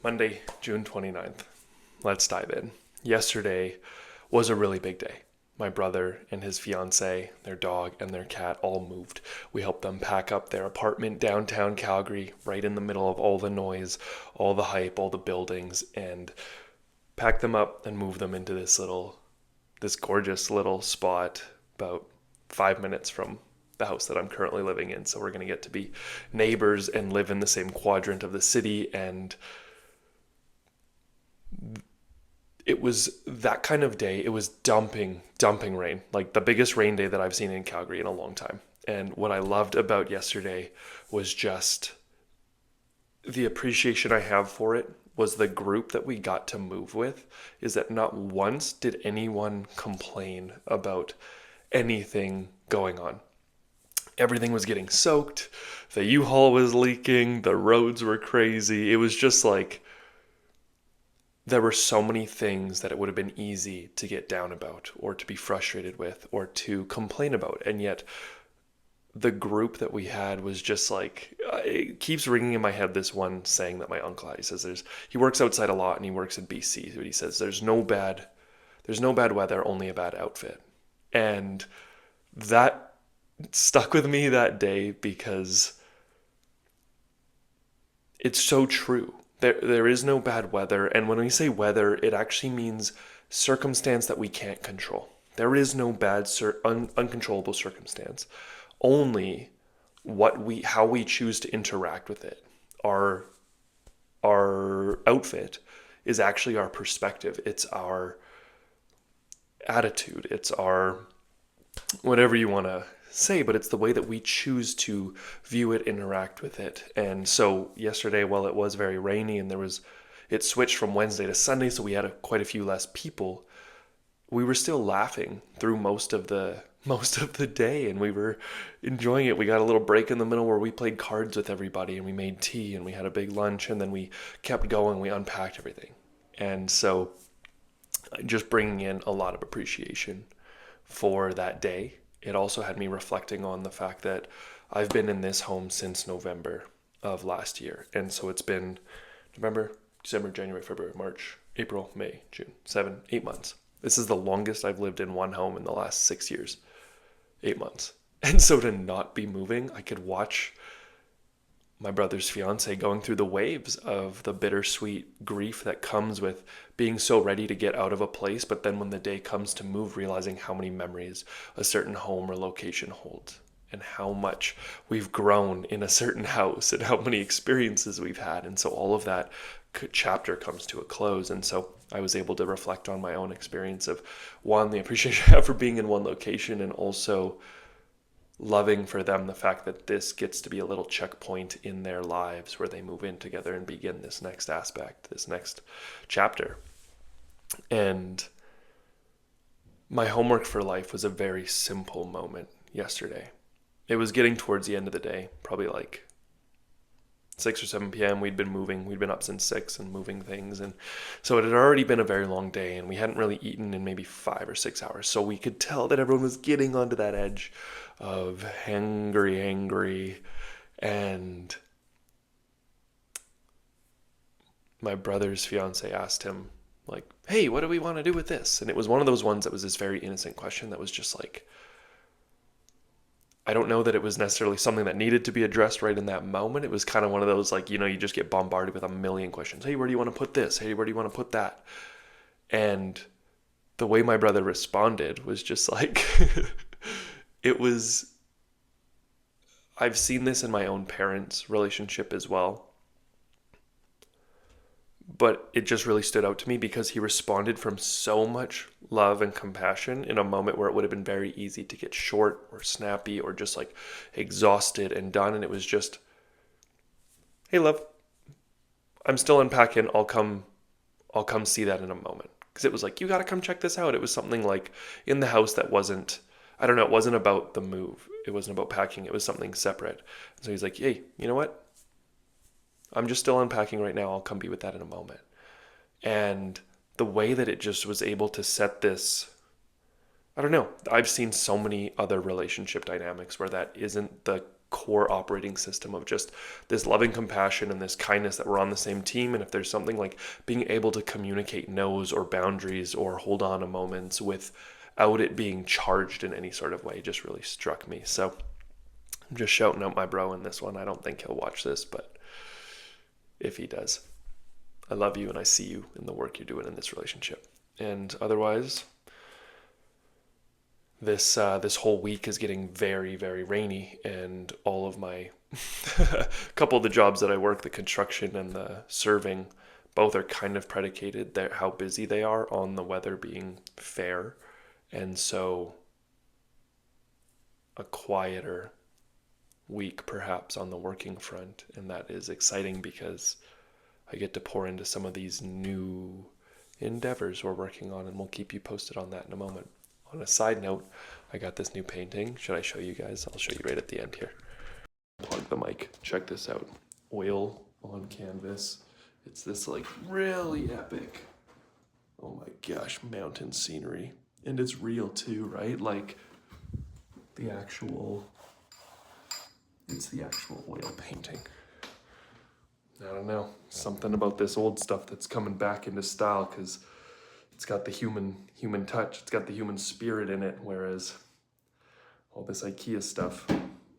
Monday, June 29th. Let's dive in. Yesterday was a really big day. My brother and his fiance, their dog, and their cat all moved. We helped them pack up their apartment downtown Calgary, right in the middle of all the noise, all the hype, all the buildings, and pack them up and move them into this gorgeous little spot about 5 minutes from the house that I'm currently living in. So we're going to get to be neighbors and live in the same quadrant of the city. And it was that kind of day. It was dumping rain, like the biggest rain day that I've seen in Calgary in a long time. And what I loved about yesterday was just the appreciation I have for it was the group that we got to move with, is that not once did anyone complain about anything going on. Everything was getting soaked, the U-Haul was leaking, the roads were crazy. It was just like there were so many things that it would have been easy to get down about or to be frustrated with or to complain about. And yet the group that we had was just like, it keeps ringing in my head, this one saying that my uncle had. He says he works outside a lot and he works in BC. But he says there's no bad weather, only a bad outfit. And that stuck with me that day because it's so true. There is no bad weather. And when we say weather, it actually means circumstance that we can't control. There is no bad, uncontrollable circumstance. Only how we choose to interact with it. Our outfit is actually our perspective. It's our attitude. It's our whatever you want to say, but it's the way that we choose to view it, interact with it. And so yesterday, while it was very rainy and it switched from Wednesday to Sunday, so we had quite a few less people, we were still laughing through most of the day, and we were enjoying it. We got a little break in the middle where we played cards with everybody and we made tea and we had a big lunch, and then we kept going. We unpacked everything. And so just bringing in a lot of appreciation for that day. It also had me reflecting on the fact that I've been in this home since November of last year. And so it's been November, December, January, February, March, April, May, June, 8 months. This is the longest I've lived in one home in the last 6 years, 8 months. And so to not be moving, I could watch my brother's fiance going through the waves of the bittersweet grief that comes with being so ready to get out of a place, but then when the day comes to move, realizing how many memories a certain home or location holds and how much we've grown in a certain house and how many experiences we've had. And so all of that chapter comes to a close. And so I was able to reflect on my own experience of, one, the appreciation I have for being in one location, and also loving for them the fact that this gets to be a little checkpoint in their lives where they move in together and begin this next aspect, this next chapter. And my homework for life was a very simple moment yesterday. It was getting towards the end of the day, probably like 6 or 7 p.m. We'd been up since 6 and moving things. And so it had already been a very long day, and we hadn't really eaten in maybe 5 or 6 hours. So we could tell that everyone was getting onto that edge of hangry. And my brother's fiance asked him, like, hey, what do we want to do with this? And it was one of those ones that was this very innocent question that was just like, I don't know that it was necessarily something that needed to be addressed right in that moment. It was kind of one of those, like, you just get bombarded with a million questions. Hey, where do you want to put this? Hey, where do you want to put that? And the way my brother responded was just like, I've seen this in my own parents' relationship as well. But it just really stood out to me because he responded from so much love and compassion in a moment where it would have been very easy to get short or snappy or just like exhausted and done. And it was just, hey, love, I'm still unpacking. I'll come see that in a moment. Because it was like, you got to come check this out. It was something like in the house that wasn't, I don't know, it wasn't about the move. It wasn't about packing. It was something separate. And so he's like, hey, you know what? I'm just still unpacking right now. I'll come be with that in a moment. And the way that it just was able to set this, I don't know. I've seen so many other relationship dynamics where that isn't the core operating system of just this loving compassion and this kindness that we're on the same team. And if there's something like being able to communicate no's or boundaries or hold on to moments without it being charged in any sort of way, just really struck me. So I'm just shouting out my bro in this one. I don't think he'll watch this, but if he does, I love you and I see you in the work you're doing in this relationship. And otherwise, this whole week is getting very, very rainy, and all of my couple of the jobs that I work, the construction and the serving, both are kind of predicated that how busy they are on the weather being fair. And so a quieter week perhaps on the working front, and that is exciting because I get to pour into some of these new endeavors we're working on, and we'll keep you posted on that in a moment. On a side note, I got this new painting. Should I show you guys? I'll show you right at the end here. Plug the mic. Check this out. Oil on canvas. It's this like really epic, oh my gosh, mountain scenery. And it's real too, right? Like it's the actual oil painting. I don't know, something about this old stuff that's coming back into style because it's got the human touch, it's got the human spirit in it, whereas all this IKEA stuff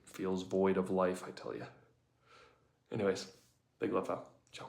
feels void of life, I tell you. Anyways, big love out. Ciao.